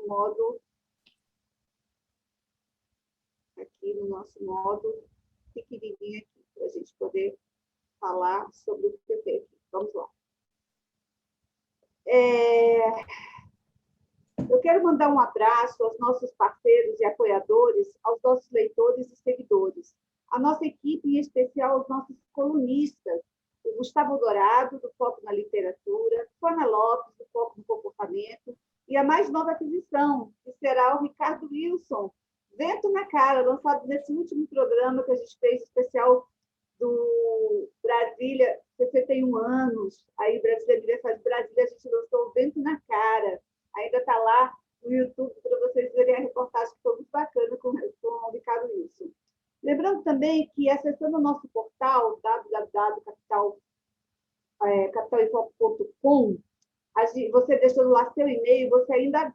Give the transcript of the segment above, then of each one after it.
modo, aqui no nosso modo pequenininho aqui, para a gente poder falar sobre o PP aqui. Vamos lá. Eu quero mandar um abraço aos nossos parceiros e apoiadores, aos nossos leitores e seguidores, a nossa equipe, em especial aos nossos colunistas, o Gustavo Dourado, do Foco na Literatura, Sônia Lopes, do Foco no Comportamento, e a mais nova aquisição, que será o Ricardo Wilson, Vento na Cara, lançado nesse último programa que a gente fez, especial do Brasília, 61 anos, aí Brasília Aniversário de Brasília, a gente lançou o Vento na Cara, ainda está lá no YouTube para vocês verem a reportagem, que foi muito bacana com o Ricardo Wilson. Lembrando também que, acessando o nosso portal, www.capitalinfoco.com, você deixando lá seu e-mail, você ainda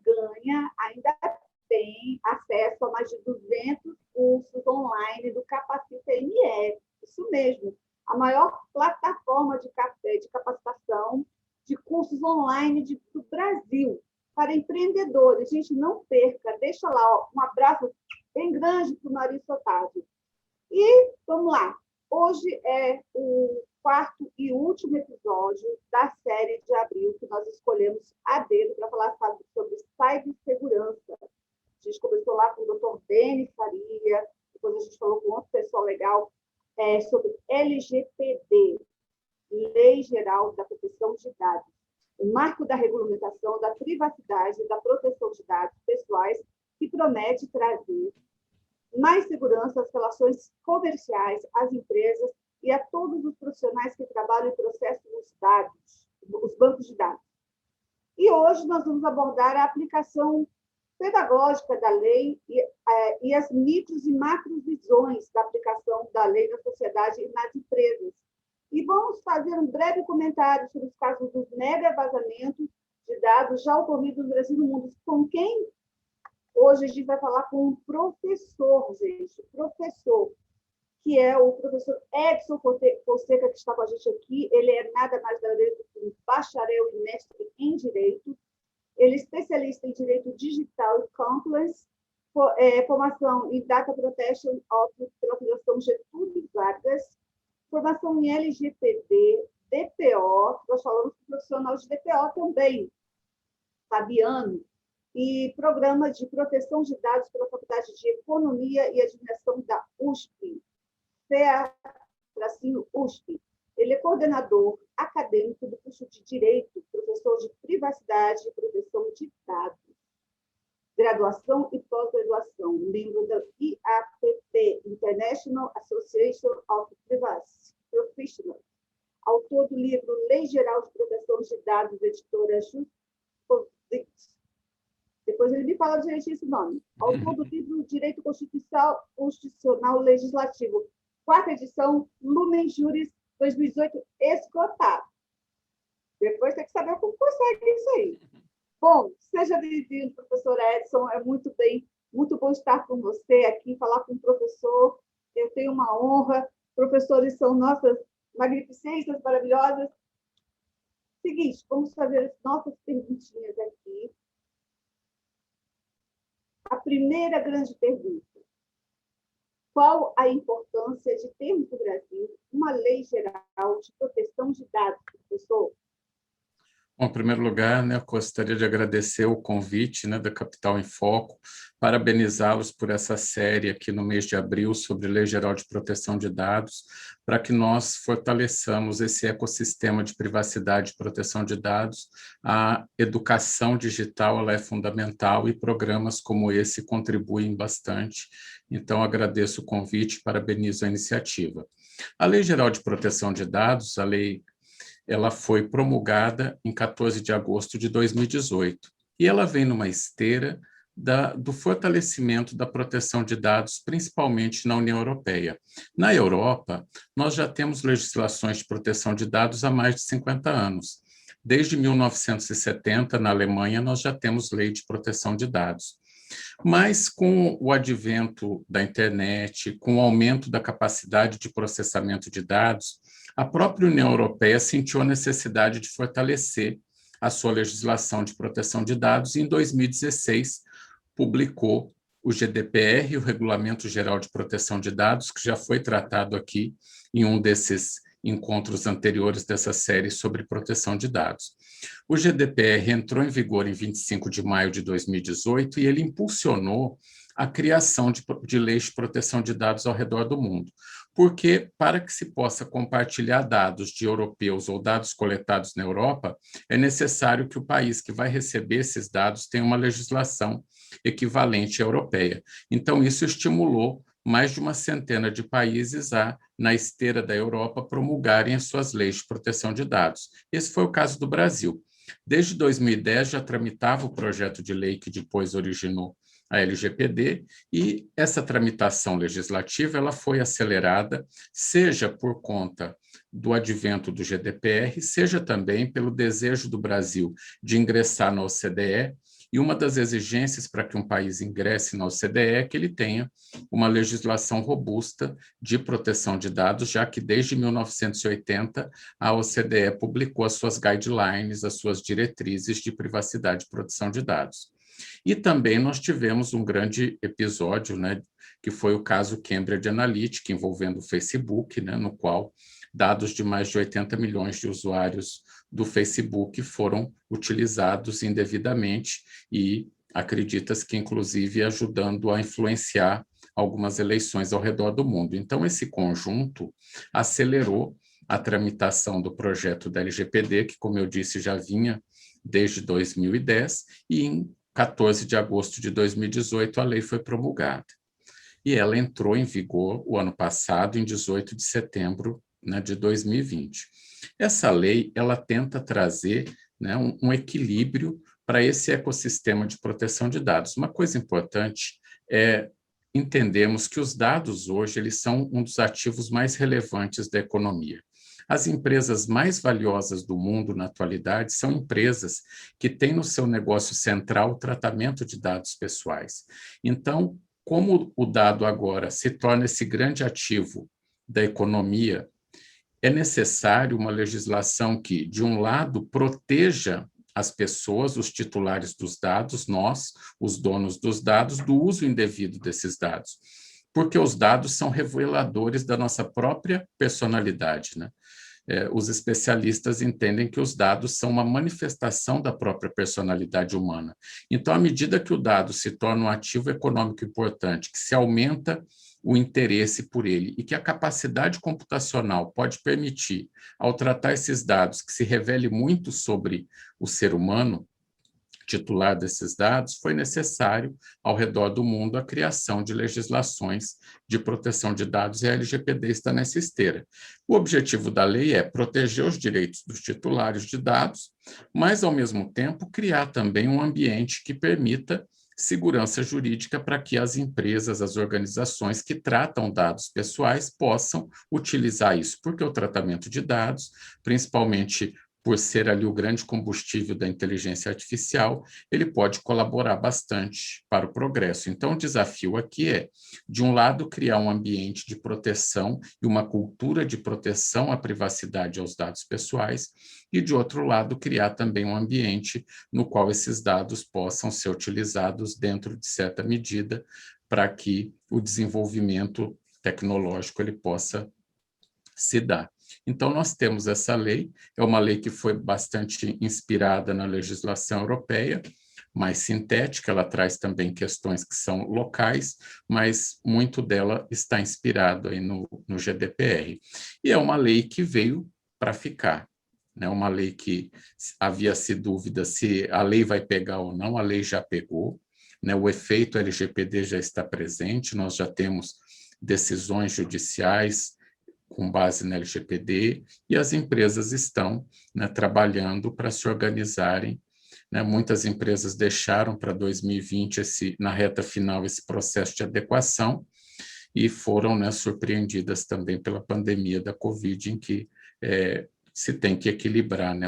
tem acesso a mais de 200 cursos online do Capacita MF. Isso mesmo, a maior plataforma de capacitação de cursos online do Brasil para empreendedores. Gente, não perca, deixa lá um abraço bem grande para o Maurício Otávio. E vamos lá, hoje é o quarto e último episódio da série de abril, que nós escolhemos a dedo para falar sobre cibersegurança. A gente começou lá com o Dr. Denis Faria, depois a gente falou com outro pessoal legal sobre LGPD, Lei Geral da Proteção de Dados, o marco da regulamentação da privacidade e da proteção de dados pessoais, que promete trazer mais segurança às relações comerciais, às empresas e a todos os profissionais que trabalham em processo dos dados, os bancos de dados. E hoje nós vamos abordar a aplicação pedagógica da lei e as micros e macrovisões da aplicação da lei na sociedade e nas empresas. E vamos fazer um breve comentário sobre os casos dos mega vazamentos de dados já ocorridos no Brasil e no mundo. Com quem? Hoje a gente vai falar com um professor, gente, professor, que é o professor Edson Fonseca, que está com a gente aqui. Ele é nada mais nada menos do que um bacharel e mestre em Direito. Ele é especialista em Direito Digital e Compliance, formação em Data Protection Office pela Fundação Getúlio Vargas, formação em LGPD, DPO, nós falamos com o profissional de DPO também, Fabiano, e programa de proteção de dados pela Faculdade de Economia e Administração da USP, CEA-USP. Ele é coordenador acadêmico do curso de Direito, professor de Privacidade e Proteção de Dados, graduação e pós-graduação, membro da IAPP, International Association of Privacy Professionals, autor do livro Lei Geral de Proteção de Dados, editora Justice. Depois ele me fala direitinho esse nome. Autor do livro Direito Constitucional Legislativo, quarta edição, Lumen Juris 2018, esgotado. Depois tem que saber como consegue isso aí. Bom, seja bem-vindo, professor Edson. É muito bom estar com você aqui, falar com o professor. Eu tenho uma honra. Professores são nossas magnificências maravilhosas. Seguinte, vamos fazer as nossas perguntinhas aqui. A primeira grande pergunta: qual a importância de termos no Brasil uma lei geral de proteção de dados, professor? Bom, em primeiro lugar, eu gostaria de agradecer o convite da Capital em Foco, parabenizá-los por essa série aqui no mês de abril sobre Lei Geral de Proteção de Dados, para que nós fortaleçamos esse ecossistema de privacidade e proteção de dados. A educação digital ela é fundamental e programas como esse contribuem bastante. Então, agradeço o convite, parabenizo a iniciativa. A Lei Geral de Proteção de Dados, ela foi promulgada em 14 de agosto de 2018, e ela vem numa esteira do fortalecimento da proteção de dados, principalmente na União Europeia. Na Europa, nós já temos legislações de proteção de dados há mais de 50 anos. Desde 1970, na Alemanha, nós já temos lei de proteção de dados. Mas, com o advento da internet, com o aumento da capacidade de processamento de dados, a própria União Europeia sentiu a necessidade de fortalecer a sua legislação de proteção de dados e, em 2016, publicou o GDPR, o Regulamento Geral de Proteção de Dados, que já foi tratado aqui em um desses encontros anteriores dessa série sobre proteção de dados. O GDPR entrou em vigor em 25 de maio de 2018 e ele impulsionou a criação de leis de proteção de dados ao redor do mundo, porque para que se possa compartilhar dados de europeus ou dados coletados na Europa, é necessário que o país que vai receber esses dados tenha uma legislação equivalente à europeia. Então, isso estimulou mais de uma centena de países a, na esteira da Europa, promulgarem as suas leis de proteção de dados. Esse foi o caso do Brasil. Desde 2010 já tramitava o projeto de lei que depois originou a LGPD, e essa tramitação legislativa ela foi acelerada, seja por conta do advento do GDPR, seja também pelo desejo do Brasil de ingressar na OCDE, e uma das exigências para que um país ingresse na OCDE é que ele tenha uma legislação robusta de proteção de dados, já que desde 1980 a OCDE publicou as suas guidelines, as suas diretrizes de privacidade e proteção de dados. E também nós tivemos um grande episódio, né, que foi o caso Cambridge Analytica, envolvendo o Facebook, né, no qual dados de mais de 80 milhões de usuários do Facebook foram utilizados indevidamente e acredita-se que, inclusive, ajudando a influenciar algumas eleições ao redor do mundo. Então, esse conjunto acelerou a tramitação do projeto da LGPD, que, como eu disse, já vinha desde 2010, e em 14 de agosto de 2018, a lei foi promulgada. E ela entrou em vigor o ano passado, em 18 de setembro, né, de 2020. Essa lei, ela tenta trazer, né, um equilíbrio para esse ecossistema de proteção de dados. Uma coisa importante é entendermos que os dados hoje eles são um dos ativos mais relevantes da economia. As empresas mais valiosas do mundo na atualidade são empresas que têm no seu negócio central o tratamento de dados pessoais. Então, como o dado agora se torna esse grande ativo da economia, é necessário uma legislação que, de um lado, proteja as pessoas, os titulares dos dados, nós, os donos dos dados, do uso indevido desses dados, porque os dados são reveladores da nossa própria personalidade, né? Os especialistas entendem que os dados são uma manifestação da própria personalidade humana. Então, à medida que o dado se torna um ativo econômico importante, que se aumenta o interesse por ele e que a capacidade computacional pode permitir, ao tratar esses dados, que se revele muito sobre o ser humano, titular desses dados, foi necessário, ao redor do mundo, a criação de legislações de proteção de dados, e a LGPD está nessa esteira. O objetivo da lei é proteger os direitos dos titulares de dados, mas, ao mesmo tempo, criar também um ambiente que permita segurança jurídica para que as empresas, as organizações que tratam dados pessoais possam utilizar isso, porque o tratamento de dados, principalmente por ser ali o grande combustível da inteligência artificial, ele pode colaborar bastante para o progresso. Então, o desafio aqui é, de um lado, criar um ambiente de proteção e uma cultura de proteção à privacidade e aos dados pessoais, e, de outro lado, criar também um ambiente no qual esses dados possam ser utilizados dentro de certa medida para que o desenvolvimento tecnológico ele possa se dar. Então, nós temos essa lei, é uma lei que foi bastante inspirada na legislação europeia, mais sintética, ela traz também questões que são locais, mas muito dela está inspirado aí no GDPR. E é uma lei que veio para ficar, né? Uma lei que havia-se dúvida se a lei vai pegar ou não, a lei já pegou, né? O efeito LGPD já está presente, nós já temos decisões judiciais com base na LGPD, e as empresas estão, né, trabalhando para se organizarem, né? Muitas empresas deixaram para 2020, na reta final, esse processo de adequação, e foram, né, surpreendidas também pela pandemia da Covid, em que se tem que equilibrar, né,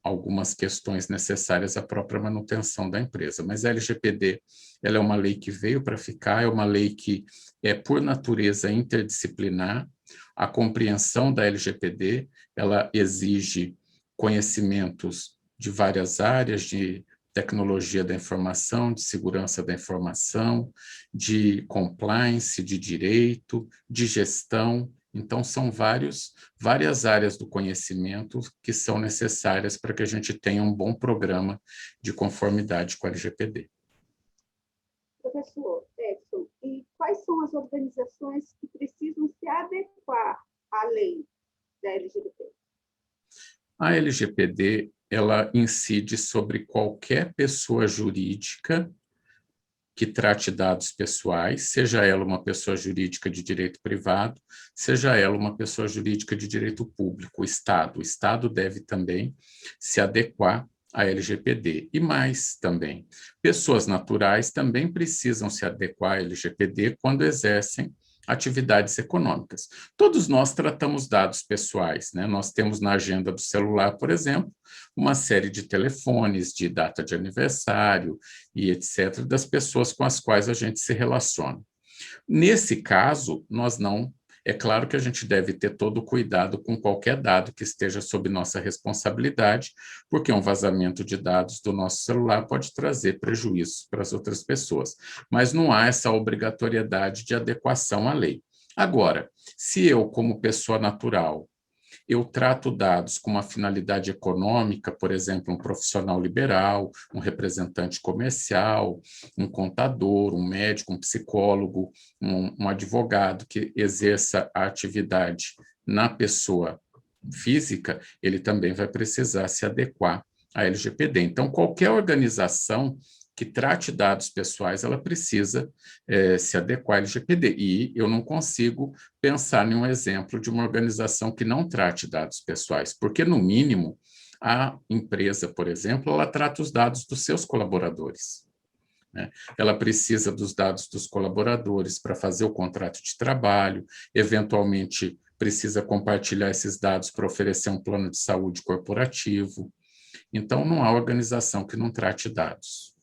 algumas questões necessárias à própria manutenção da empresa. Mas a LGPD, ela é uma lei que veio para ficar, é uma lei que é, por natureza, interdisciplinar. A compreensão da LGPD, ela exige conhecimentos de várias áreas, de tecnologia da informação, de segurança da informação, de compliance, de direito, de gestão. Então, são várias áreas do conhecimento que são necessárias para que a gente tenha um bom programa de conformidade com a LGPD. Professor Edson, e quais são as organizações que precisam se adequar à lei da LGBT? A LGPD, ela incide sobre qualquer pessoa jurídica que trate dados pessoais, seja ela uma pessoa jurídica de direito privado, seja ela uma pessoa jurídica de direito público, o Estado. O Estado deve também se adequar à LGPD. E mais também, pessoas naturais também precisam se adequar à LGPD quando exercem atividades econômicas. Todos nós tratamos dados pessoais, né? Nós temos na agenda do celular, por exemplo, uma série de telefones, de data de aniversário e etc., das pessoas com as quais a gente se relaciona. Nesse caso, nós não. É claro que a gente deve ter todo o cuidado com qualquer dado que esteja sob nossa responsabilidade, porque um vazamento de dados do nosso celular pode trazer prejuízos para as outras pessoas. Mas não há essa obrigatoriedade de adequação à lei. Agora, se eu, como pessoa natural, eu trato dados com uma finalidade econômica, por exemplo, um profissional liberal, um representante comercial, um contador, um médico, um psicólogo, um advogado que exerça a atividade na pessoa física, ele também vai precisar se adequar à LGPD. Então, qualquer organização que trate dados pessoais, ela precisa se adequar à LGPD. E eu não consigo pensar em um exemplo de uma organização que não trate dados pessoais, porque, no mínimo, a empresa, por exemplo, ela trata os dados dos seus colaboradores, né? Ela precisa dos dados dos colaboradores para fazer o contrato de trabalho, eventualmente precisa compartilhar esses dados para oferecer um plano de saúde corporativo. Então, não há organização que não trate dados.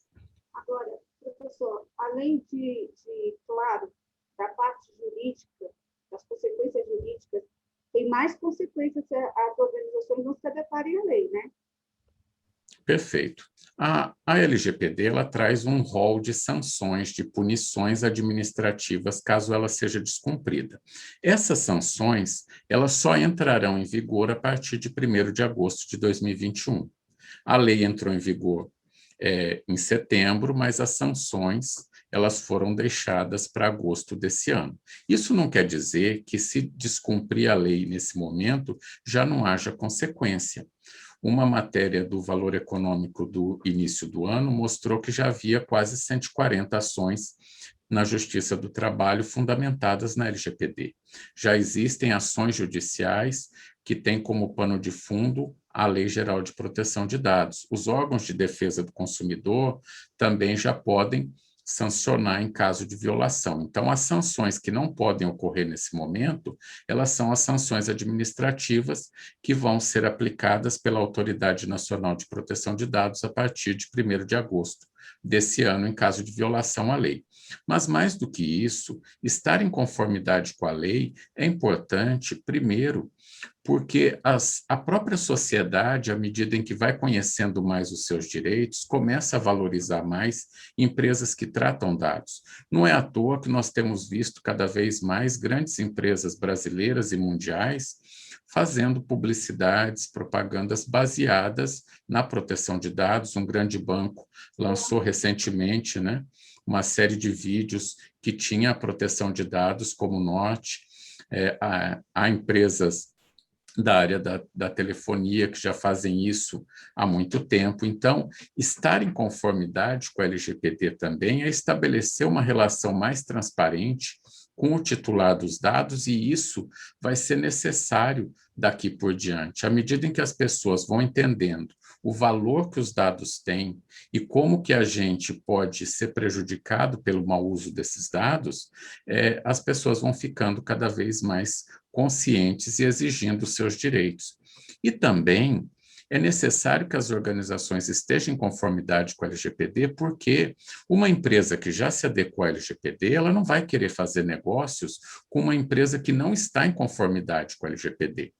Agora, professor, além claro, da parte jurídica, das consequências jurídicas, tem mais consequências se as organizações não se adequarem à lei, né? Perfeito. A LGPD ela traz um rol de sanções, de punições administrativas, caso ela seja descumprida. Essas sanções elas só entrarão em vigor a partir de 1º de agosto de 2021. A lei entrou em vigor em setembro, mas as sanções elas foram deixadas para agosto desse ano. Isso não quer dizer que, se descumprir a lei nesse momento, já não haja consequência. Uma matéria do Valor Econômico do início do ano mostrou que já havia quase 140 ações na Justiça do Trabalho fundamentadas na LGPD. Já existem ações judiciais que têm como pano de fundo a Lei Geral de Proteção de Dados. Os órgãos de defesa do consumidor também já podem sancionar em caso de violação. Então, as sanções que não podem ocorrer nesse momento, elas são as sanções administrativas que vão ser aplicadas pela Autoridade Nacional de Proteção de Dados a partir de 1º de agosto desse ano, em caso de violação à lei. Mas, mais do que isso, estar em conformidade com a lei é importante, primeiro, porque a própria sociedade, à medida em que vai conhecendo mais os seus direitos, começa a valorizar mais empresas que tratam dados. Não é à toa que nós temos visto cada vez mais grandes empresas brasileiras e mundiais fazendo publicidades, propagandas baseadas na proteção de dados. Um grande banco lançou recentemente, né, uma série de vídeos que tinha a proteção de dados como norte. Há empresas da área da telefonia que já fazem isso há muito tempo. Então, estar em conformidade com a LGPD também é estabelecer uma relação mais transparente com o titular dos dados, e isso vai ser necessário daqui por diante. À medida em que as pessoas vão entendendo o valor que os dados têm e como que a gente pode ser prejudicado pelo mau uso desses dados, as pessoas vão ficando cada vez mais conscientes e exigindo os seus direitos. E também é necessário que as organizações estejam em conformidade com a LGPD, porque uma empresa que já se adequou à LGPD, ela não vai querer fazer negócios com uma empresa que não está em conformidade com a LGPD.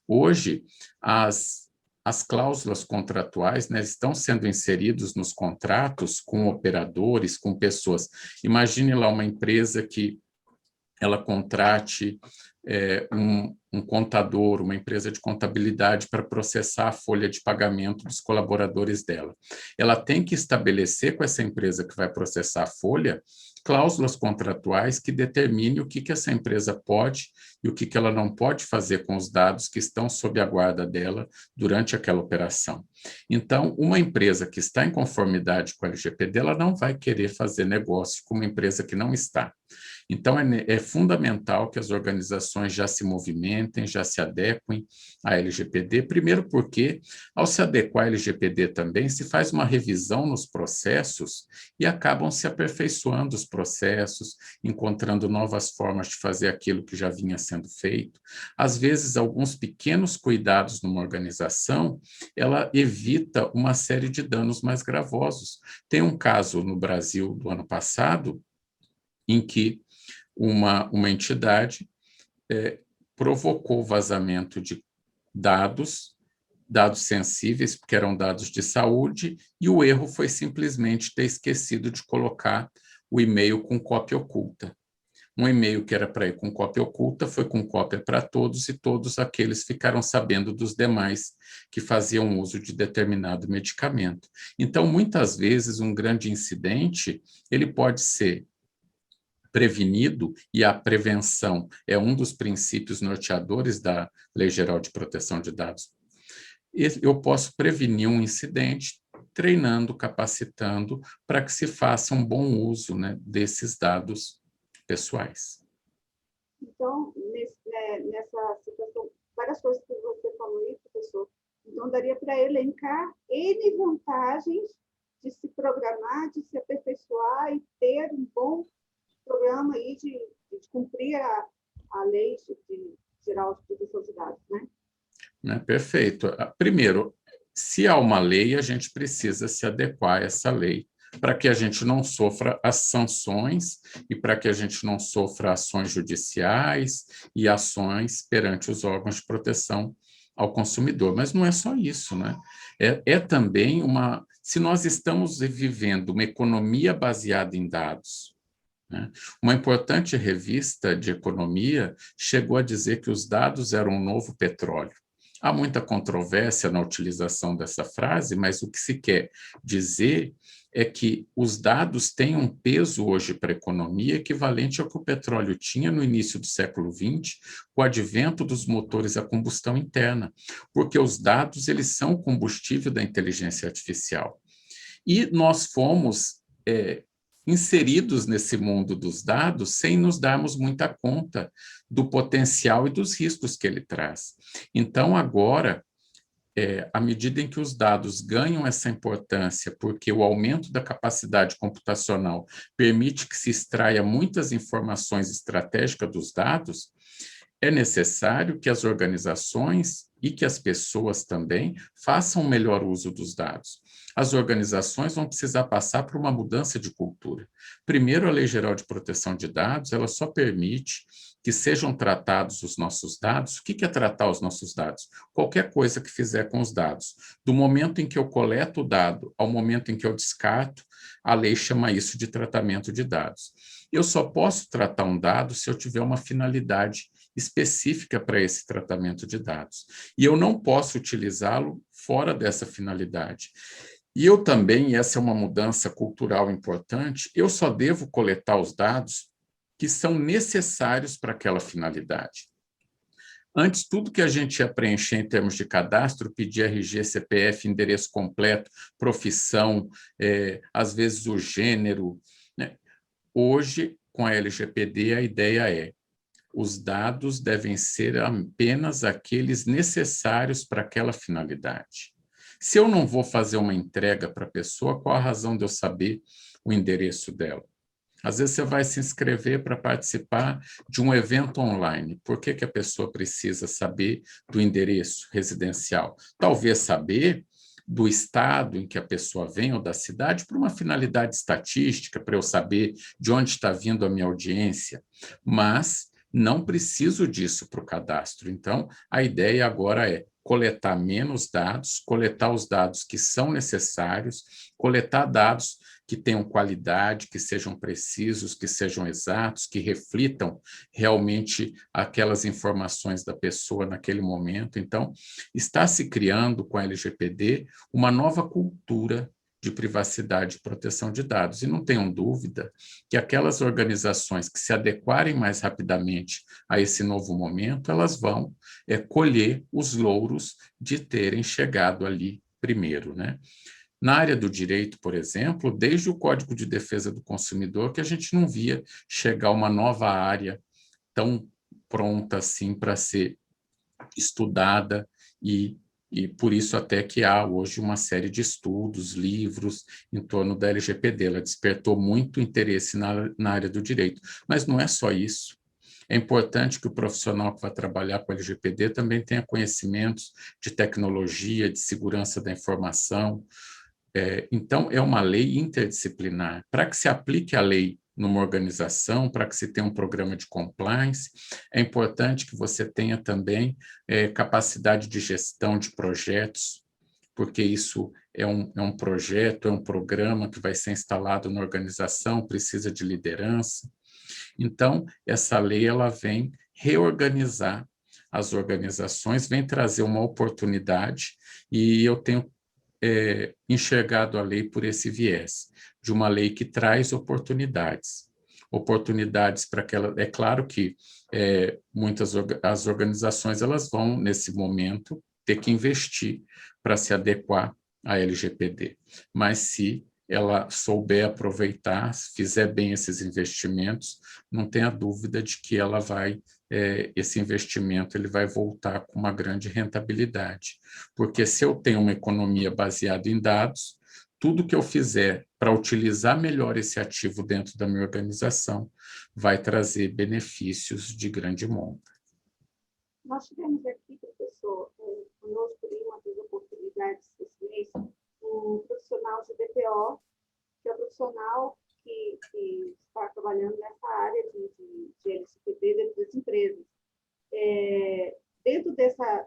Hoje, as as cláusulas contratuais, né, estão sendo inseridos nos contratos com operadores, com pessoas. Imagine lá uma empresa que ela contrate um contador, uma empresa de contabilidade para processar a folha de pagamento dos colaboradores dela. Ela tem que estabelecer com essa empresa que vai processar a folha cláusulas contratuais que determinem o que essa empresa pode e o que ela não pode fazer com os dados que estão sob a guarda dela durante aquela operação. Então, uma empresa que está em conformidade com a LGPD, ela não vai querer fazer negócio com uma empresa que não está. Então, é fundamental que as organizações já se movimentem, já se adequem à LGPD, primeiro porque, ao se adequar à LGPD também, se faz uma revisão nos processos e acabam se aperfeiçoando os processos, encontrando novas formas de fazer aquilo que já vinha sendo feito. Às vezes, alguns pequenos cuidados numa organização, ela evita uma série de danos mais gravosos. Tem um caso no Brasil do ano passado, em que uma entidade provocou vazamento de dados sensíveis, porque eram dados de saúde, e o erro foi simplesmente ter esquecido de colocar o e-mail com cópia oculta. Um e-mail que era para ir com cópia oculta foi com cópia para todos, e todos aqueles ficaram sabendo dos demais que faziam uso de determinado medicamento. Então, muitas vezes, um grande incidente, ele pode ser prevenido, e a prevenção é um dos princípios norteadores da Lei Geral de Proteção de Dados. Eu posso prevenir um incidente treinando, capacitando, para que se faça um bom uso, né, desses dados pessoais. Então, nessa situação, várias coisas que você falou aí, professor, então daria para elencar N vantagens de se programar, de se aperfeiçoar e ter um bom programa aí de cumprir a lei geral de proteção de dados, né? Perfeito. Primeiro, se há uma lei, a gente precisa se adequar a essa lei, para que a gente não sofra as sanções e para que a gente não sofra ações judiciais e ações perante os órgãos de proteção ao consumidor. Mas não é só isso, né? É também se nós estamos vivendo uma economia baseada em dados, né? Uma importante revista de economia chegou a dizer que os dados eram um novo petróleo. Há muita controvérsia na utilização dessa frase, mas o que se quer dizer é que os dados têm um peso hoje para a economia equivalente ao que o petróleo tinha no início do século XX, com o advento dos motores a combustão interna, porque os dados eles são o combustível da inteligência artificial. E nós fomos inseridos nesse mundo dos dados sem nos darmos muita conta do potencial e dos riscos que ele traz. Então, agora, à medida em que os dados ganham essa importância, porque o aumento da capacidade computacional permite que se extraia muitas informações estratégicas dos dados, é necessário que as organizações e que as pessoas também façam um melhor uso dos dados. As organizações vão precisar passar por uma mudança de cultura. Primeiro, a Lei Geral de Proteção de Dados, ela só permite que sejam tratados os nossos dados. O que é tratar os nossos dados? Qualquer coisa que fizer com os dados. Do momento em que eu coleto o dado ao momento em que eu descarto, a lei chama isso de tratamento de dados. Eu só posso tratar um dado se eu tiver uma finalidade específica para esse tratamento de dados. E eu não posso utilizá-lo fora dessa finalidade. E eu também, e essa é uma mudança cultural importante, eu só devo coletar os dados que são necessários para aquela finalidade. Antes, tudo que a gente ia preencher em termos de cadastro, pedir RG, CPF, endereço completo, profissão, às vezes o gênero, né? Hoje, com a LGPD, a ideia é os dados devem ser apenas aqueles necessários para aquela finalidade. Se eu não vou fazer uma entrega para a pessoa, qual a razão de eu saber o endereço dela? Às vezes você vai se inscrever para participar de um evento online. Por que a pessoa precisa saber do endereço residencial? Talvez saber do estado em que a pessoa vem ou da cidade por uma finalidade estatística, para eu saber de onde está vindo a minha audiência, mas não preciso disso para o cadastro. Então, a ideia agora é coletar menos dados, coletar os dados que são necessários, coletar dados que tenham qualidade, que sejam precisos, que sejam exatos, que reflitam realmente aquelas informações da pessoa naquele momento. Então, está se criando com a LGPD uma nova cultura de privacidade e proteção de dados. E não tenham dúvida que aquelas organizações que se adequarem mais rapidamente a esse novo momento, elas vão colher os louros de terem chegado ali primeiro, né? Na área do direito, por exemplo, desde o Código de Defesa do Consumidor, que a gente não via chegar uma nova área tão pronta assim para ser estudada e por isso até que há hoje uma série de estudos, livros em torno da LGPD. Ela despertou muito interesse na área do direito, mas não é só isso. É importante que o profissional que vai trabalhar com a LGPD também tenha conhecimentos de tecnologia, de segurança da informação. Então, é uma lei interdisciplinar. Para que se aplique a lei numa organização, para que se tenha um programa de compliance, é importante que você tenha também capacidade de gestão de projetos, porque isso é um projeto, é um programa que vai ser instalado na organização, precisa de liderança. Então, essa lei ela vem reorganizar as organizações, vem trazer uma oportunidade, e eu tenho enxergado a lei por esse viés, de uma lei que traz oportunidades. Oportunidades para que ela... É claro que muitas as organizações elas vão, nesse momento, ter que investir para se adequar à LGPD, mas se ela souber aproveitar, fizer bem esses investimentos, não tenha dúvida de que ela vai, esse investimento ele vai voltar com uma grande rentabilidade. Porque se eu tenho uma economia baseada em dados, tudo que eu fizer para utilizar melhor esse ativo dentro da minha organização vai trazer benefícios de grande monta. Nós tivemos aqui, professor, conosco em uma das oportunidades desse mês, um profissional de DPO, que é um profissional que está trabalhando nessa área de LGPD dentro das empresas. Dentro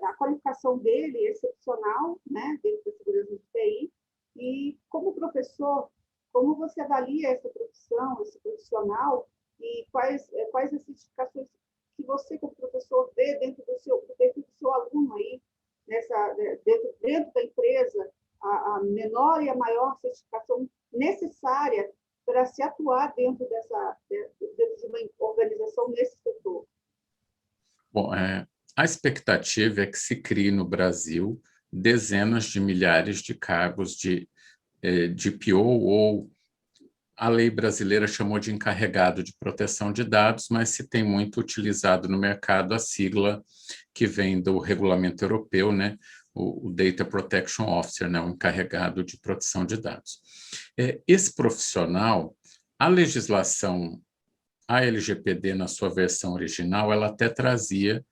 a qualificação dele é excepcional, né, dentro da segurança de TI, e como professor, como você avalia essa profissão, esse profissional, e quais as certificações que você, como professor, vê dentro do perfil do seu aluno aí, dentro da empresa, a menor e a maior certificação necessária para se atuar dentro de uma organização nesse setor? Bom, a expectativa é que se crie no Brasil dezenas de milhares de cargos de DPO, ou a lei brasileira chamou de encarregado de proteção de dados, mas se tem muito utilizado no mercado a sigla que vem do regulamento europeu, né? O Data Protection Officer, né? O encarregado de proteção de dados. Esse profissional, a legislação, a LGPD, na sua versão original, ela até trazia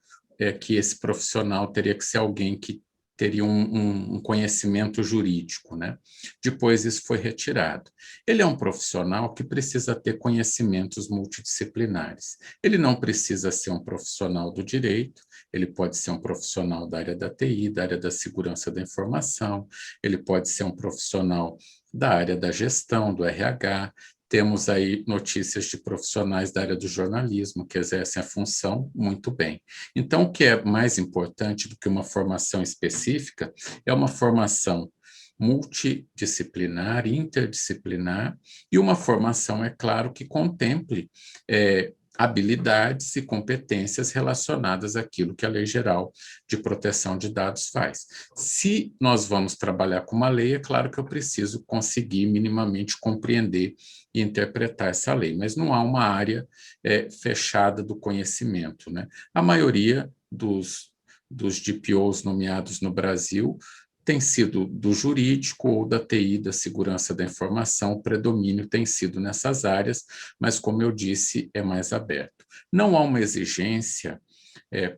que esse profissional teria que ser alguém que teria um conhecimento jurídico, né? Depois isso foi retirado. Ele é um profissional que precisa ter conhecimentos multidisciplinares. Ele não precisa ser um profissional do direito, ele pode ser um profissional da área da TI, da área da segurança da informação, ele pode ser um profissional da área da gestão, do RH. Temos aí notícias de profissionais da área do jornalismo que exercem a função muito bem. Então, o que é mais importante do que uma formação específica é uma formação multidisciplinar, interdisciplinar, e uma formação, é claro, que contemple habilidades e competências relacionadas àquilo que a Lei Geral de Proteção de Dados faz. Se nós vamos trabalhar com uma lei, é claro que eu preciso conseguir minimamente compreender e interpretar essa lei, mas não há uma área fechada do conhecimento, né? A maioria dos DPOs nomeados no Brasil tem sido do jurídico ou da TI, da segurança da informação, o predomínio tem sido nessas áreas, mas, como eu disse, é mais aberto. Não há uma exigência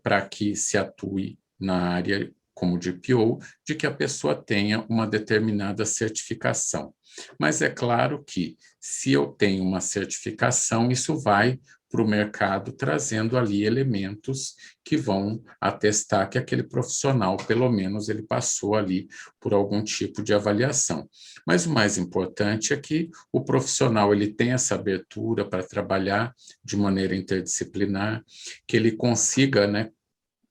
para que se atue na área como DPO, de que a pessoa tenha uma determinada certificação. Mas é claro que, se eu tenho uma certificação, isso vai para o mercado, trazendo ali elementos que vão atestar que aquele profissional, pelo menos, ele passou ali por algum tipo de avaliação. Mas o mais importante é que o profissional ele tem essa abertura para trabalhar de maneira interdisciplinar, que ele consiga, né,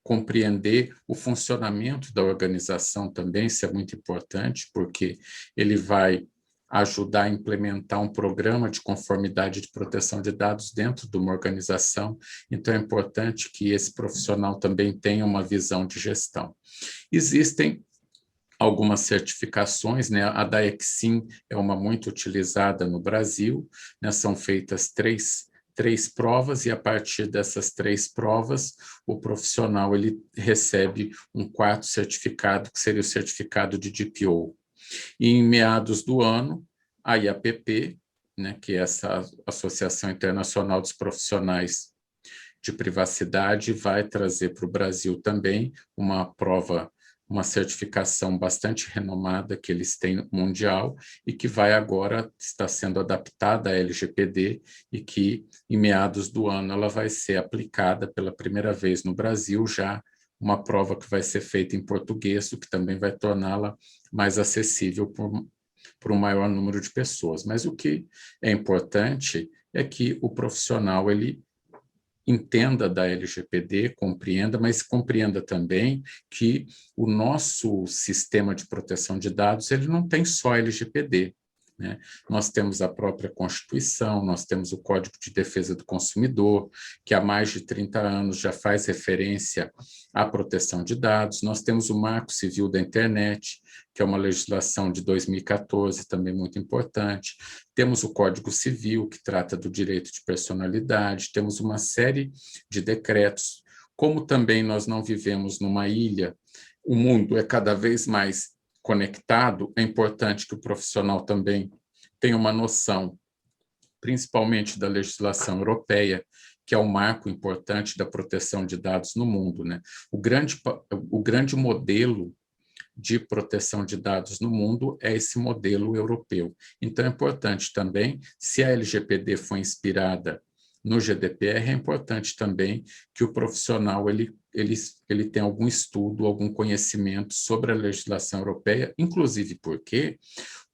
compreender o funcionamento da organização também, isso é muito importante, porque ele vai ajudar a implementar um programa de conformidade de proteção de dados dentro de uma organização, então é importante que esse profissional também tenha uma visão de gestão. Existem algumas certificações, né? A da Exim é uma muito utilizada no Brasil, né? São feitas três provas, e a partir dessas 3 provas, o profissional ele recebe um 4º certificado, que seria o certificado de DPO. E em meados do ano, a IAPP, né, que é essa Associação Internacional dos Profissionais de Privacidade, vai trazer para o Brasil também uma prova, uma certificação bastante renomada que eles têm mundial e que vai agora estar sendo adaptada à LGPD e que, em meados do ano, ela vai ser aplicada pela primeira vez no Brasil, já uma prova que vai ser feita em português, o que também vai torná-la mais acessível por um maior número de pessoas. Mas o que é importante é que o profissional ele entenda da LGPD, compreenda, mas compreenda também que o nosso sistema de proteção de dados ele não tem só LGPD. Né? Nós temos a própria Constituição, nós temos o Código de Defesa do Consumidor, que há mais de 30 anos já faz referência à proteção de dados, nós temos o Marco Civil da Internet, que é uma legislação de 2014, também muito importante, temos o Código Civil, que trata do direito de personalidade, temos uma série de decretos, como também nós não vivemos numa ilha, o mundo é cada vez mais conectado, é importante que o profissional também tenha uma noção, principalmente da legislação europeia, que é um marco importante da proteção de dados no mundo, né? O grande modelo de proteção de dados no mundo é esse modelo europeu. Então, é importante também, se a LGPD foi inspirada no GDPR, é importante também que o profissional ele tenha algum estudo, algum conhecimento sobre a legislação europeia, inclusive porque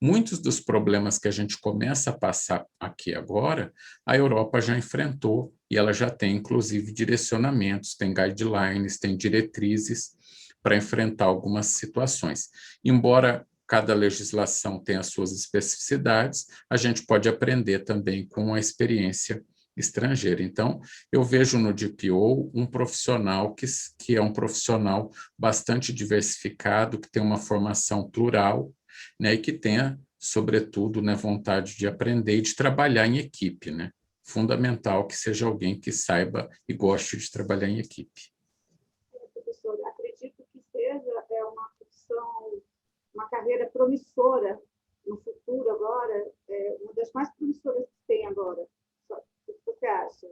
muitos dos problemas que a gente começa a passar aqui agora, a Europa já enfrentou e ela já tem, inclusive, direcionamentos, tem guidelines, tem diretrizes para enfrentar algumas situações. Embora cada legislação tenha suas especificidades, a gente pode aprender também com a experiência estrangeira. Então, eu vejo no DPO um profissional que é um profissional bastante diversificado, que tem uma formação plural, né, e que tenha, sobretudo, né, vontade de aprender e de trabalhar em equipe, né? Fundamental que seja alguém que saiba e goste de trabalhar em equipe. Professor, acredito que seja uma profissão, uma carreira promissora no futuro agora, uma das mais promissoras que tem agora. O que você acha?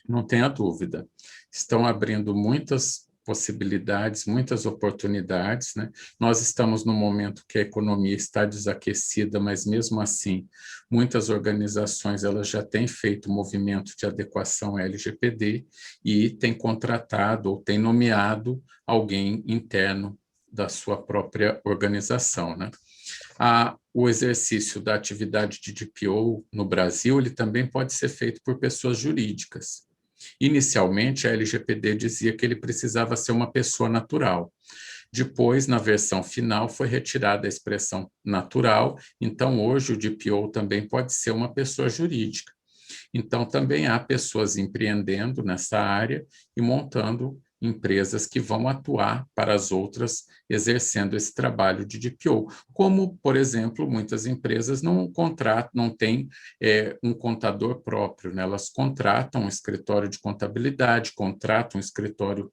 Não tenha dúvida. Estão abrindo muitas possibilidades, muitas oportunidades, né? Nós estamos num momento que a economia está desaquecida, mas mesmo assim, muitas organizações elas já têm feito movimento de adequação à LGPD e têm contratado ou têm nomeado alguém interno da sua própria organização, né? O exercício da atividade de DPO no Brasil, ele também pode ser feito por pessoas jurídicas. Inicialmente, a LGPD dizia que ele precisava ser uma pessoa natural. Depois, na versão final, foi retirada a expressão natural, então hoje o DPO também pode ser uma pessoa jurídica. Então, também há pessoas empreendendo nessa área e montando empresas que vão atuar para as outras, exercendo esse trabalho de DPO. Como, por exemplo, muitas empresas não têm um contador próprio, né? Elas contratam um escritório de contabilidade, contratam um escritório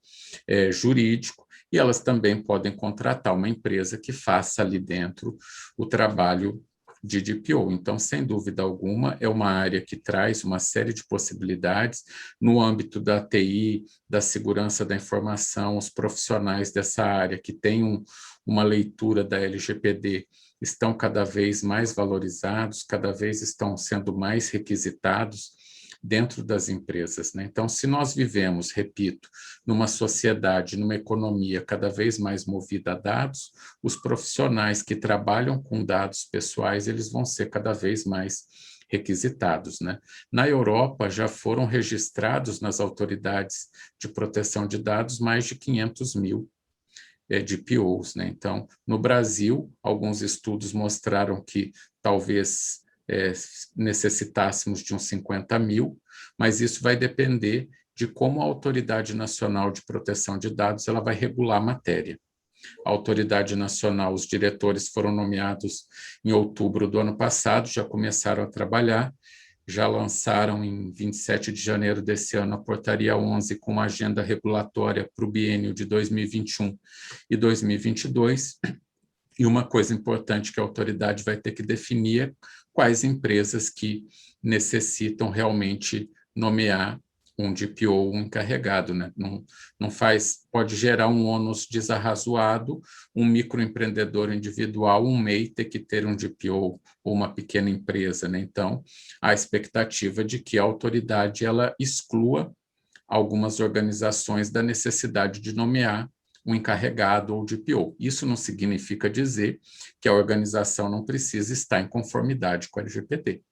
jurídico, e elas também podem contratar uma empresa que faça ali dentro o trabalho de DPO. Então, sem dúvida alguma, é uma área que traz uma série de possibilidades no âmbito da TI, da segurança da informação, os profissionais dessa área que têm uma leitura da LGPD estão cada vez mais valorizados, cada vez estão sendo mais requisitados dentro das empresas, né? Então, se nós vivemos, repito, numa sociedade, numa economia cada vez mais movida a dados, os profissionais que trabalham com dados pessoais, eles vão ser cada vez mais requisitados, né? Na Europa, já foram registrados nas autoridades de proteção de dados mais de 500 mil DPOs, né? Então, no Brasil, alguns estudos mostraram que talvez necessitássemos de uns 50 mil, mas isso vai depender de como a Autoridade Nacional de Proteção de Dados ela vai regular a matéria. A Autoridade Nacional, os diretores foram nomeados em outubro do ano passado, já começaram a trabalhar, já lançaram em 27 de janeiro desse ano a Portaria 11 com a agenda regulatória para o biênio de 2021 e 2022. E uma coisa importante que a autoridade vai ter que definir é quais empresas que necessitam realmente nomear um DPO, um encarregado, né? Não faz, pode gerar um ônus desarrazoado, um microempreendedor individual, um MEI, ter que ter um DPO ou uma pequena empresa, né? Então, a expectativa de que a autoridade ela exclua algumas organizações da necessidade de nomear um encarregado ou DPO. Isso não significa dizer que a organização não precisa estar em conformidade com a LGPD.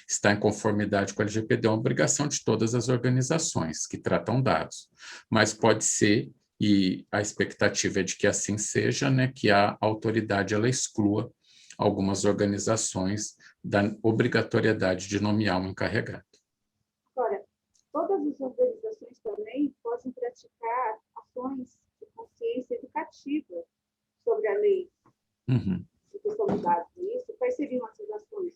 Estar em conformidade com a LGPD é uma obrigação de todas as organizações que tratam dados, mas pode ser, e a expectativa é de que assim seja, né, que a autoridade ela exclua algumas organizações da obrigatoriedade de nomear um encarregado. Agora, todas as organizações também podem praticar ações de consciência educativa sobre a lei de proteção de dados. Isso, quais seriam essas ações?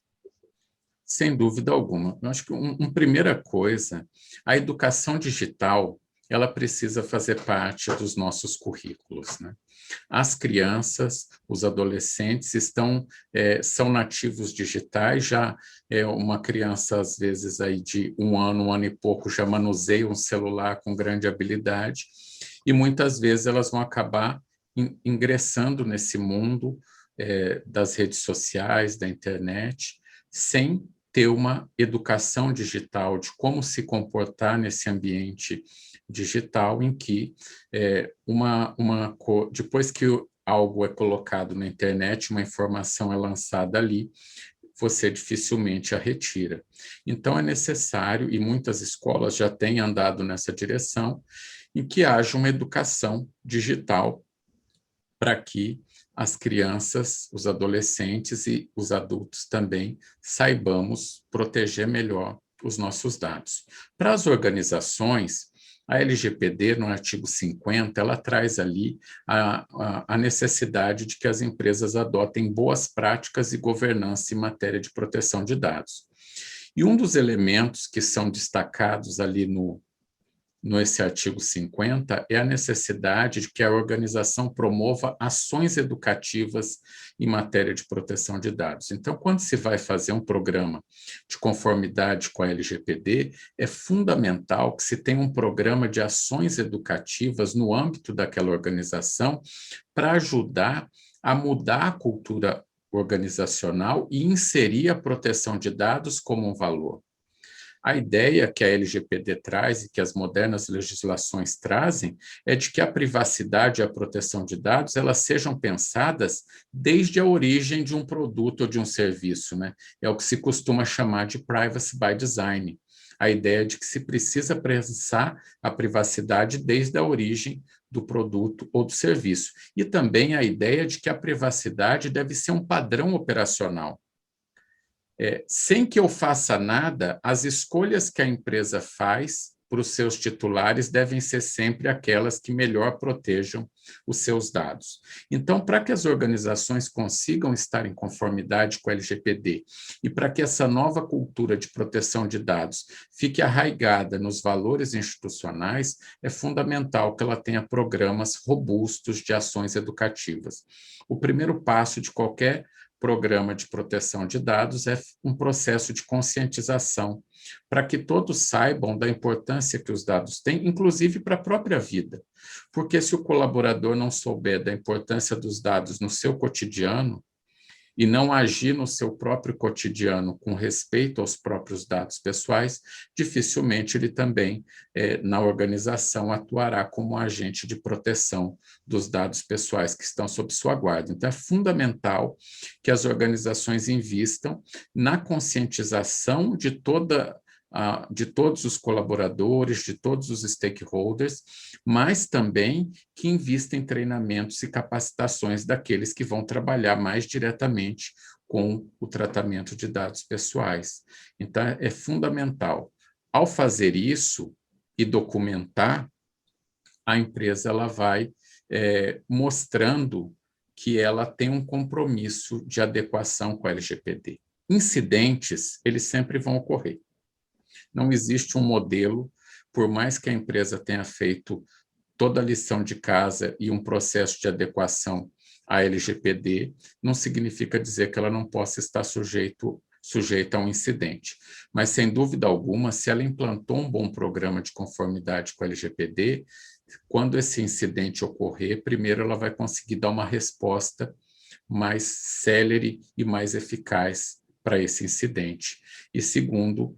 Sem dúvida alguma. Eu acho que uma primeira coisa, a educação digital, ela precisa fazer parte dos nossos currículos, né? As crianças, os adolescentes são nativos digitais, já uma criança, às vezes, aí de um ano e pouco, já manuseia um celular com grande habilidade, e muitas vezes elas vão acabar ingressando nesse mundo das redes sociais, da internet, sem ter uma educação digital de como se comportar nesse ambiente digital em que depois que algo é colocado na internet, uma informação é lançada ali, você dificilmente a retira. Então, é necessário, e muitas escolas já têm andado nessa direção, em que haja uma educação digital para que as crianças, os adolescentes e os adultos também saibamos proteger melhor os nossos dados. Para as organizações, a LGPD, no artigo 50, ela traz ali a necessidade de que as empresas adotem boas práticas e governança em matéria de proteção de dados. E um dos elementos que são destacados ali nesse artigo 50, é a necessidade de que a organização promova ações educativas em matéria de proteção de dados. Então, quando se vai fazer um programa de conformidade com a LGPD, é fundamental que se tenha um programa de ações educativas no âmbito daquela organização para ajudar a mudar a cultura organizacional e inserir a proteção de dados como um valor. A ideia que a LGPD traz e que as modernas legislações trazem é de que a privacidade e a proteção de dados elas sejam pensadas desde a origem de um produto ou de um serviço, né? É o que se costuma chamar de privacy by design. A ideia de que se precisa pensar a privacidade desde a origem do produto ou do serviço. E também a ideia de que a privacidade deve ser um padrão operacional. Sem que eu faça nada, as escolhas que a empresa faz para os seus titulares devem ser sempre aquelas que melhor protejam os seus dados. Então, para que as organizações consigam estar em conformidade com a LGPD e para que essa nova cultura de proteção de dados fique arraigada nos valores institucionais, é fundamental que ela tenha programas robustos de ações educativas. O primeiro passo de qualquer programa de proteção de dados é um processo de conscientização, para que todos saibam da importância que os dados têm, inclusive para a própria vida. Porque se o colaborador não souber da importância dos dados no seu cotidiano, e não agir no seu próprio cotidiano com respeito aos próprios dados pessoais, dificilmente ele também, na organização, atuará como agente de proteção dos dados pessoais que estão sob sua guarda. Então, é fundamental que as organizações invistam na conscientização de todos os colaboradores, de todos os stakeholders, mas também que invista em treinamentos e capacitações daqueles que vão trabalhar mais diretamente com o tratamento de dados pessoais. Então, é fundamental. Ao fazer isso e documentar, a empresa ela vai mostrando que ela tem um compromisso de adequação com a LGPD. Incidentes, eles sempre vão ocorrer. Não existe um modelo, por mais que a empresa tenha feito toda a lição de casa e um processo de adequação à LGPD, não significa dizer que ela não possa estar sujeita a um incidente. Mas, sem dúvida alguma, se ela implantou um bom programa de conformidade com a LGPD, quando esse incidente ocorrer, primeiro ela vai conseguir dar uma resposta mais célere e mais eficaz para esse incidente. E segundo,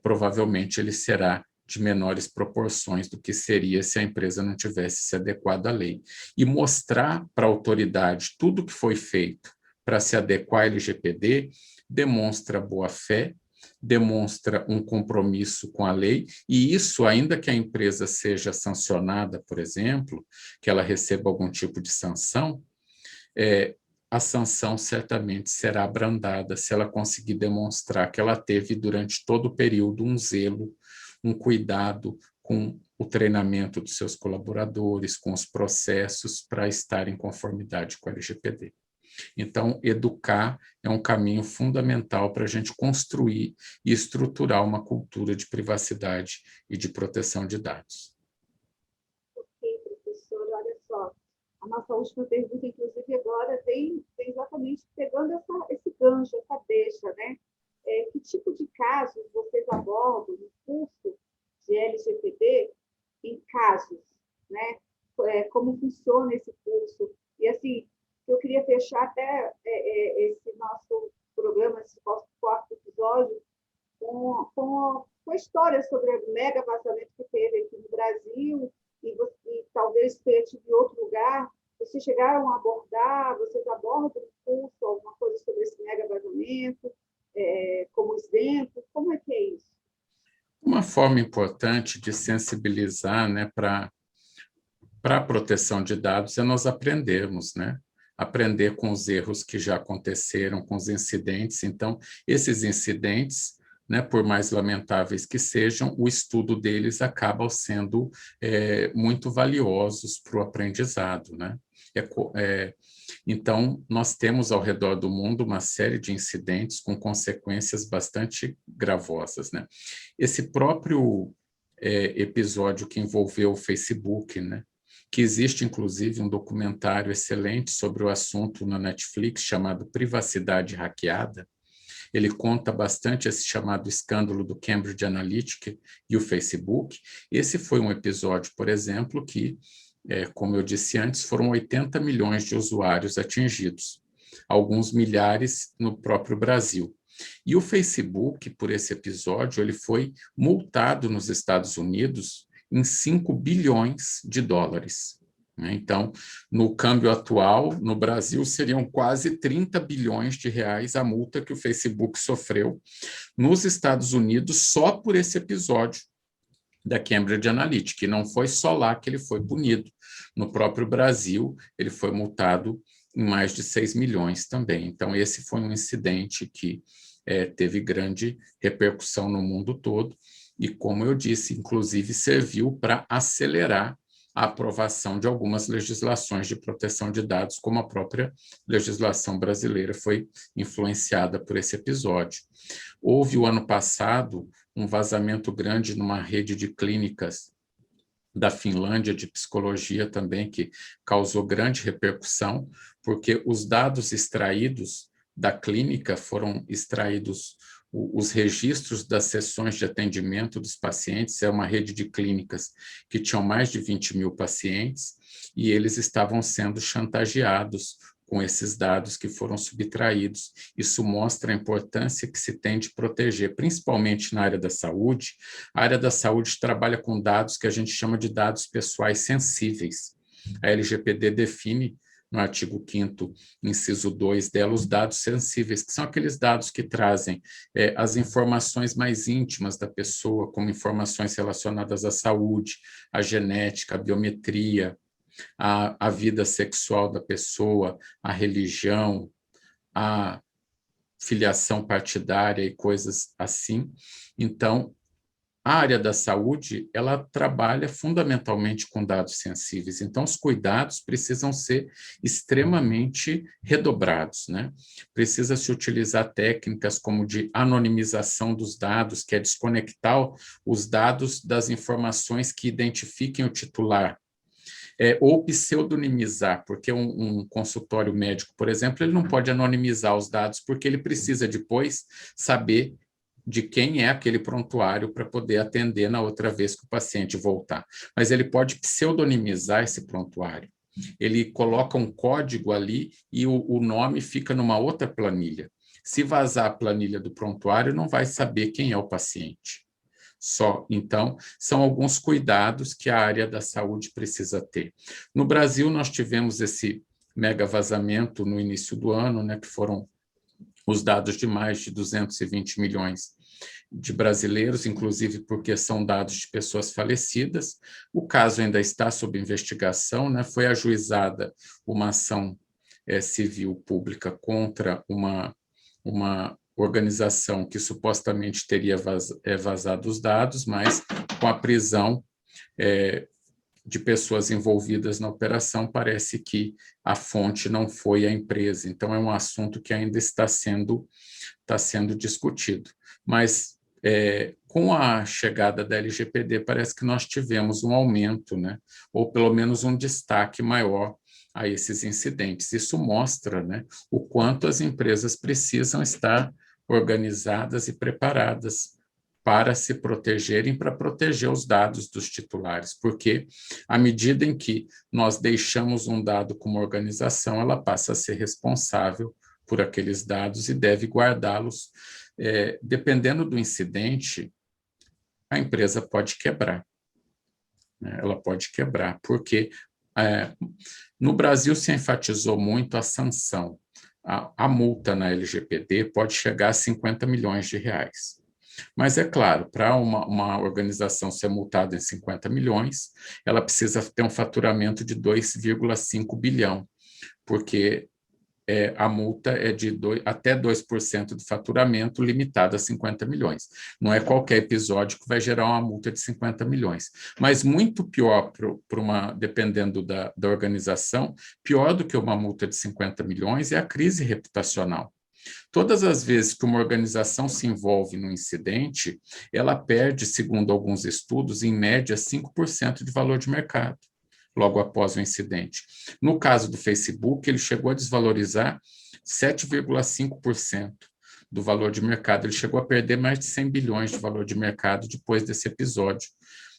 provavelmente ele será de menores proporções do que seria se a empresa não tivesse se adequado à lei. E mostrar para a autoridade tudo o que foi feito para se adequar à LGPD demonstra boa-fé, demonstra um compromisso com a lei, e isso, ainda que a empresa seja sancionada, por exemplo, que ela receba algum tipo de sanção, a sanção certamente será abrandada se ela conseguir demonstrar que ela teve durante todo o período um zelo, um cuidado com o treinamento dos seus colaboradores, com os processos para estar em conformidade com a LGPD. Então, educar é um caminho fundamental para a gente construir e estruturar uma cultura de privacidade e de proteção de dados. Ok, professor, olha só. A nossa última pergunta, inclusive, agora vem exatamente pegando esse gancho, essa deixa, né? Que tipo de casos vocês abordam no curso de LGPD em casos, né? Como funciona esse curso? E, assim, eu queria fechar até esse nosso programa, esse nosso quarto episódio, com a história sobre o mega vazamento que teve aqui no Brasil e talvez tenha tido em outro lugar. Vocês chegaram a abordar, vocês abordam no curso alguma coisa sobre esse mega vazamento, como exemplo? Como é que é isso? Uma forma importante de sensibilizar, né, para a proteção de dados é nós aprendermos, né? Aprender com os erros que já aconteceram, com os incidentes. Então, esses incidentes, né, por mais lamentáveis que sejam, o estudo deles acaba sendo muito valiosos para o aprendizado, né? Então, nós temos ao redor do mundo uma série de incidentes com consequências bastante gravosas, né? Esse próprio episódio que envolveu o Facebook, né? Que existe, inclusive, um documentário excelente sobre o assunto na Netflix, chamado Privacidade Hackeada. Ele conta bastante esse chamado escândalo do Cambridge Analytica e o Facebook. Esse foi um episódio, por exemplo, que, como eu disse antes, foram 80 milhões de usuários atingidos, alguns milhares no próprio Brasil. E o Facebook, por esse episódio, ele foi multado nos Estados Unidos em 5 bilhões de dólares. Então, no câmbio atual, no Brasil, seriam quase 30 bilhões de reais a multa que o Facebook sofreu nos Estados Unidos só por esse episódio da Cambridge Analytica. E não foi só lá que ele foi punido. No próprio Brasil, ele foi multado em mais de 6 milhões também. Então, esse foi um incidente que teve grande repercussão no mundo todo e, como eu disse, inclusive serviu para acelerar a aprovação de algumas legislações de proteção de dados, como a própria legislação brasileira foi influenciada por esse episódio. Houve, o ano passado, um vazamento grande numa rede de clínicas da Finlândia de psicologia também, que causou grande repercussão, porque os dados extraídos da clínica foram extraídos os registros das sessões de atendimento dos pacientes. É uma rede de clínicas que tinham mais de 20 mil pacientes e eles estavam sendo chantageados com esses dados que foram subtraídos. Isso mostra a importância que se tem de proteger, principalmente na área da saúde. A área da saúde trabalha com dados que a gente chama de dados pessoais sensíveis. A LGPD define, no artigo 5º, inciso 2 dela, os dados sensíveis, que são aqueles dados que trazem as informações mais íntimas da pessoa, como informações relacionadas à saúde, à genética, à biometria, à vida sexual da pessoa, à religião, à filiação partidária e coisas assim. Então, a área da saúde, ela trabalha fundamentalmente com dados sensíveis, então os cuidados precisam ser extremamente redobrados, né? Precisa-se utilizar técnicas como de anonimização dos dados, que é desconectar os dados das informações que identifiquem o titular, ou pseudonimizar, porque um consultório médico, por exemplo, ele não pode anonimizar os dados, porque ele precisa depois saber de quem é aquele prontuário para poder atender na outra vez que o paciente voltar. Mas ele pode pseudonimizar esse prontuário. Ele coloca um código ali e o nome fica numa outra planilha. Se vazar a planilha do prontuário, não vai saber quem é o paciente. Só. Então, são alguns cuidados que a área da saúde precisa ter. No Brasil, nós tivemos esse mega vazamento no início do ano, né, que foram os dados de mais de 220 milhões de brasileiros, inclusive porque são dados de pessoas falecidas. O caso ainda está sob investigação, né? Foi ajuizada uma ação civil pública contra uma organização que supostamente teria vazado os dados, mas com a prisão de pessoas envolvidas na operação, parece que a fonte não foi a empresa. Então, é um assunto que ainda está sendo discutido. Mas, com a chegada da LGPD, parece que nós tivemos um aumento, né? Ou pelo menos um destaque maior a esses incidentes. Isso mostra, né, o quanto as empresas precisam estar organizadas e preparadas para se protegerem, para proteger os dados dos titulares, porque à medida em que nós deixamos um dado como organização, ela passa a ser responsável por aqueles dados e deve guardá-los. Dependendo do incidente, a empresa pode quebrar, né? Ela pode quebrar, porque no Brasil se enfatizou muito a sanção. A multa na LGPD pode chegar a 50 milhões de reais. Mas, é claro, para uma organização ser multada em 50 milhões, ela precisa ter um faturamento de 2,5 bilhão, porque a multa é de até 2% do faturamento, limitado a 50 milhões. Não é qualquer episódio que vai gerar uma multa de 50 milhões. Mas muito pior, dependendo da organização, pior do que uma multa de 50 milhões é a crise reputacional. Todas as vezes que uma organização se envolve num incidente, ela perde, segundo alguns estudos, em média 5% de valor de mercado, logo após o incidente. No caso do Facebook, ele chegou a desvalorizar 7,5% do valor de mercado. Ele chegou a perder mais de 100 bilhões de valor de mercado depois desse episódio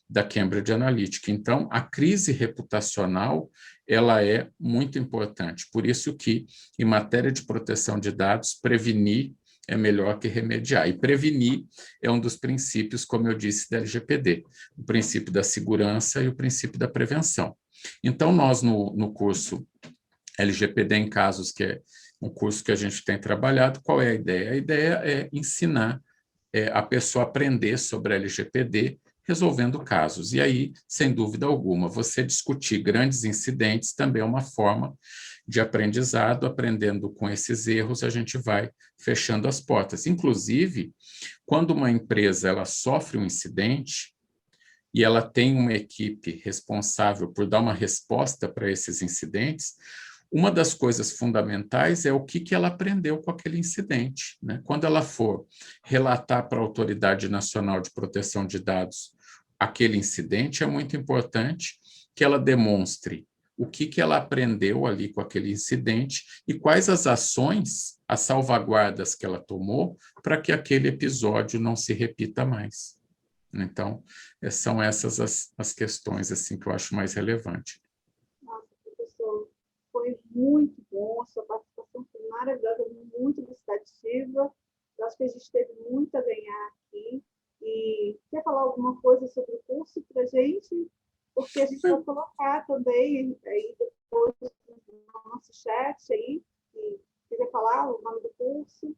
da Cambridge Analytica. Então, a crise reputacional, ela é muito importante. Por isso que, em matéria de proteção de dados, prevenir é melhor que remediar. E prevenir é um dos princípios, como eu disse, da LGPD, o princípio da segurança e o princípio da prevenção. Então, nós, no curso LGPD em Casos, que é um curso que a gente tem trabalhado, qual é a ideia? A ideia é ensinar a pessoa a aprender sobre a LGPD, resolvendo casos. E aí, sem dúvida alguma, você discutir grandes incidentes também é uma forma de aprendizado. Aprendendo com esses erros, a gente vai fechando as portas. Inclusive, quando uma empresa ela sofre um incidente e ela tem uma equipe responsável por dar uma resposta para esses incidentes, uma das coisas fundamentais é o que ela aprendeu com aquele incidente, né? Quando ela for relatar para a Autoridade Nacional de Proteção de Dados aquele incidente, é muito importante que ela demonstre o que ela aprendeu ali com aquele incidente e quais as ações, as salvaguardas que ela tomou para que aquele episódio não se repita mais. Então, são essas as questões assim, que eu acho mais relevante. Nossa, professor, foi muito bom. bom, a sua participação foi maravilhosa, muito elucidativa. Eu acho que a gente teve muito a ganhar aqui. E quer falar alguma coisa sobre o curso para a gente? Porque a gente vai colocar também aí depois no nosso chat aí. E quiser falar o nome do curso?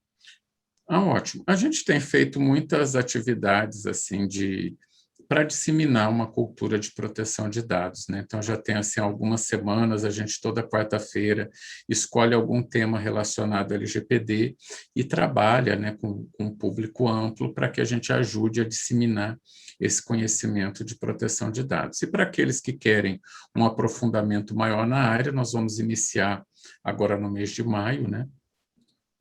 Ótimo. A gente tem feito muitas atividades assim para disseminar uma cultura de proteção de dados, né? Então já tem assim algumas semanas, a gente toda quarta-feira escolhe algum tema relacionado ao LGPD e trabalha, né, com um público amplo para que a gente ajude a disseminar esse conhecimento de proteção de dados. E para aqueles que querem um aprofundamento maior na área, nós vamos iniciar agora no mês de maio, né,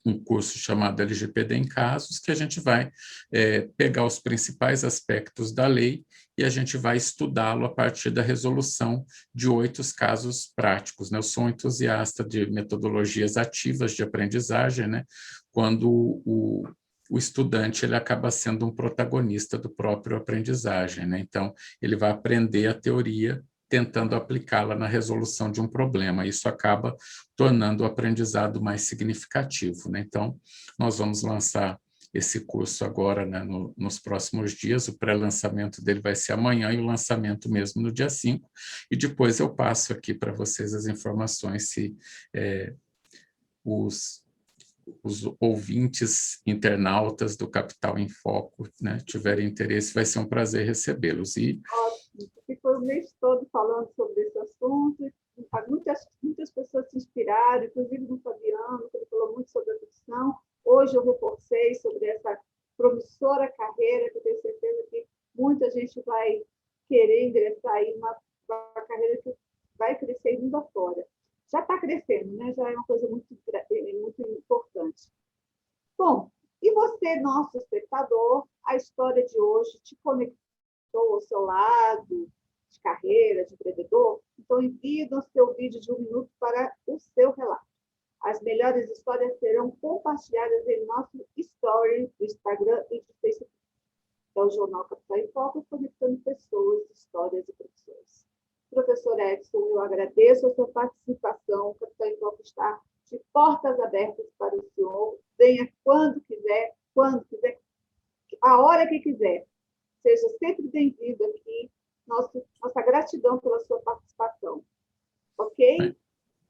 um curso chamado LGPD em Casos, que a gente vai pegar os principais aspectos da lei e a gente vai estudá-lo a partir da resolução de 8 casos práticos, né? Eu sou um entusiasta de metodologias ativas de aprendizagem, né? Quando o estudante ele acaba sendo um protagonista do próprio aprendizagem, né? Então, ele vai aprender a teoria tentando aplicá-la na resolução de um problema. Isso acaba tornando o aprendizado mais significativo, né? Então, nós vamos lançar esse curso agora, né, nos próximos dias. O pré-lançamento dele vai ser amanhã e o lançamento mesmo no dia 5. E depois eu passo aqui para vocês as informações se os ouvintes, internautas do Capital em Foco, né, tiverem interesse, vai ser um prazer recebê-los. Ótimo, porque foi o mês todo falando sobre esse assunto, e muitas pessoas se inspiraram, inclusive no Fabiano, que ele falou muito sobre a profissão. Hoje eu reforcei sobre essa promissora carreira, que eu tenho certeza que muita gente vai querer ingressar aí uma carreira que vai crescer mundo afora. Já está crescendo, né? Já é uma coisa muito importante. Bom, e você, nosso espectador, a história de hoje te conectou ao seu lado de carreira, de empreendedor? Então, envie o seu vídeo de 1 minuto para o seu relato. As melhores histórias serão compartilhadas em nosso story do Instagram e do Facebook. É o Jornal Capital em Foco, conectando pessoas, histórias e profissões. Professor Edson, eu agradeço a sua participação. O Capital em Foco está de portas abertas para o senhor. Venha quando quiser, a hora que quiser. Seja sempre bem-vindo aqui. Nossa gratidão pela sua participação. Ok?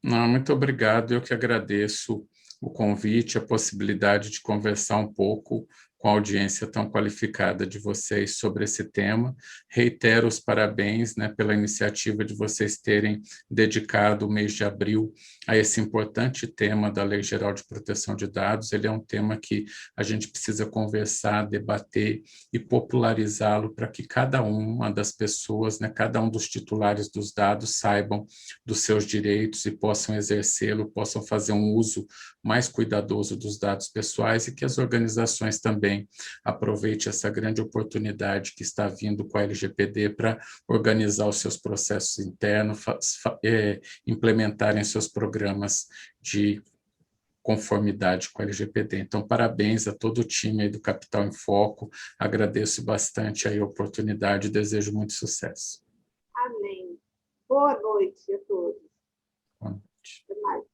Não, muito obrigado. Eu que agradeço o convite, a possibilidade de conversar um pouco com a audiência tão qualificada de vocês sobre esse tema. Reitero os parabéns, né, pela iniciativa de vocês terem dedicado o mês de abril a esse importante tema da Lei Geral de Proteção de Dados. Ele é um tema que a gente precisa conversar, debater e popularizá-lo para que cada uma das pessoas, né, cada um dos titulares dos dados saibam dos seus direitos e possam exercê-lo, possam fazer um uso mais cuidadoso dos dados pessoais e que as organizações também aproveitem essa grande oportunidade que está vindo com a LGPD para organizar os seus processos internos, implementarem seus programas de conformidade com a LGPD. Então, parabéns a todo o time aí do Capital em Foco, agradeço bastante aí a oportunidade e desejo muito sucesso. Amém. Boa noite a todos. Boa noite. Até mais.